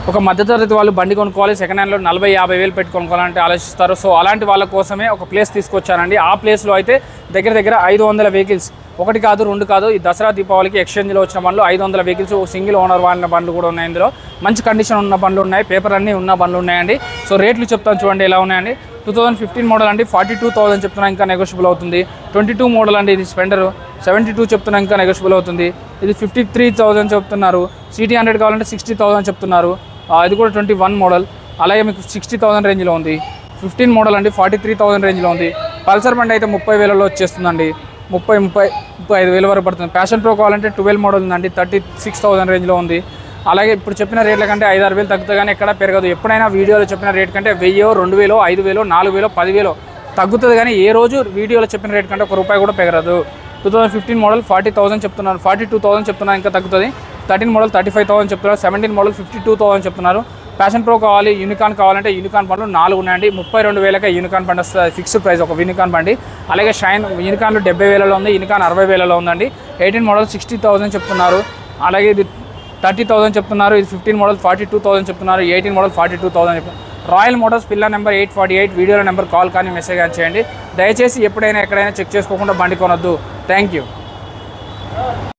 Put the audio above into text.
ఒక మధ్యతరగతి వాళ్ళు బండి కొనుక్కోవాలి, సెకండ్ హ్యాండ్లో 40-50 వేలు పెట్టి కొనుక్కోవాలంటే ఆలోచిస్తారు. సో అలాంటి వాళ్ళ కోసమే ఒక ప్లేస్ తీసుకొచ్చానండి. ఆ ప్లేస్లో అయితే దగ్గర 500 వెహికల్స్, ఒకటి కాదు రెండు కాదు, ఈ దసరా దీపావళికి ఎక్స్చేంజ్లో వచ్చిన బండ్లు 500 వెహికల్స్, సింగిల్ ఓనర్ వాడిన బండ్లు కూడా ఉన్నాయి. ఇందులో మంచి కండిషన్ ఉన్న బండ్లు ఉన్నాయి, పేపర్ అన్నీ ఉన్న బండ్లు ఉన్నాయండి. సో రేట్లు చెప్తాను చూడండి ఎలా ఉన్నాయండి. 2015 మోడల్ అండి 42,000 చెప్తున్నా, ఇంకా నెగోషియబుల్ అవుతుంది. 22 మోడల్ అండి, ఇది స్పెండర్ 72 చెప్తున్నా, ఇంకా నెగోషియబుల్ అవుతుంది. ఇది 53,000 చెప్తున్నారు. సిటీ 100 కావాలంటే 60,000 చెప్తున్నారు. ఇది కూడా 21 మోడల్, అలాగే మీకు 60,000 రేంజ్లో ఉంది. 15 మోడల్ అండి 43,000 రేంజ్లో ఉంది. పల్సర్ బండి అయితే 30,000లో వచ్చేస్తుందండి, 35,000 వరకు పడుతుంది. ప్యాషన్ ప్రో కావాలంటే 12 మోడల్ ఉందండి, 36,000 రేంజ్లో ఉంది. అలాగే ఇప్పుడు చెప్పిన రేట్ల కంటే 5-6 వేలు తగ్గుతుంది, కానీ ఎక్కడ పెరగదు. ఎప్పుడైనా వీడియోలో చెప్పిన రేట్ కంటే 1000, 2000, 5000, 4000, 10,000 తగ్గుతుంది, కానీ ఏ రోజు వీడియోలో చెప్పిన రేట్ కంటే ₹1 కూడా పెరగదు. 2015 మోడల్ 40,000 చెప్తున్నారు, 42,000 చెప్తున్నారు, ఇంకా తగ్గుతుంది. 13 మోడల్ 35,000 చెప్తున్నారు, 17 మోడల్ 52,000 చెప్తున్నారు. ప్యాషన్ ప్రో కావాలి, యూనికాన్ కావాలంటే యూనికాన్ బండ్లు 4 ఉన్నాయండి. 32,000కే యూనికాన్ బండి వస్తుంది, ఫిక్స్డ్ ప్రైస్ ఒక యూనికాన్ బండి. అలాగే షైన్ యూనికాన్లు 70,000లో ఉంది, యూనికాన్ 60,000లో ఉందండి. 18 మోడల్ 60,000 చెప్తున్నారు, అలాగే ఇది 30,000 చెప్తున్నారు. ఇది 15 మోడల్ 42,000 చెప్తున్నారు, 18 మోడల్ 42,000 చెప్తున్నారు. రాయల్ మోటార్స్ పిల్లర్ నెంబర్ 848, వీడియోలో నెంబర్ కాల్ కానీ మెసేజ్ కానీ చేయండి. దయచేసి ఎప్పుడైనా ఎక్కడైనా చెక్ చేసుకోకుండా బండి కొనొద్దు. Thank you.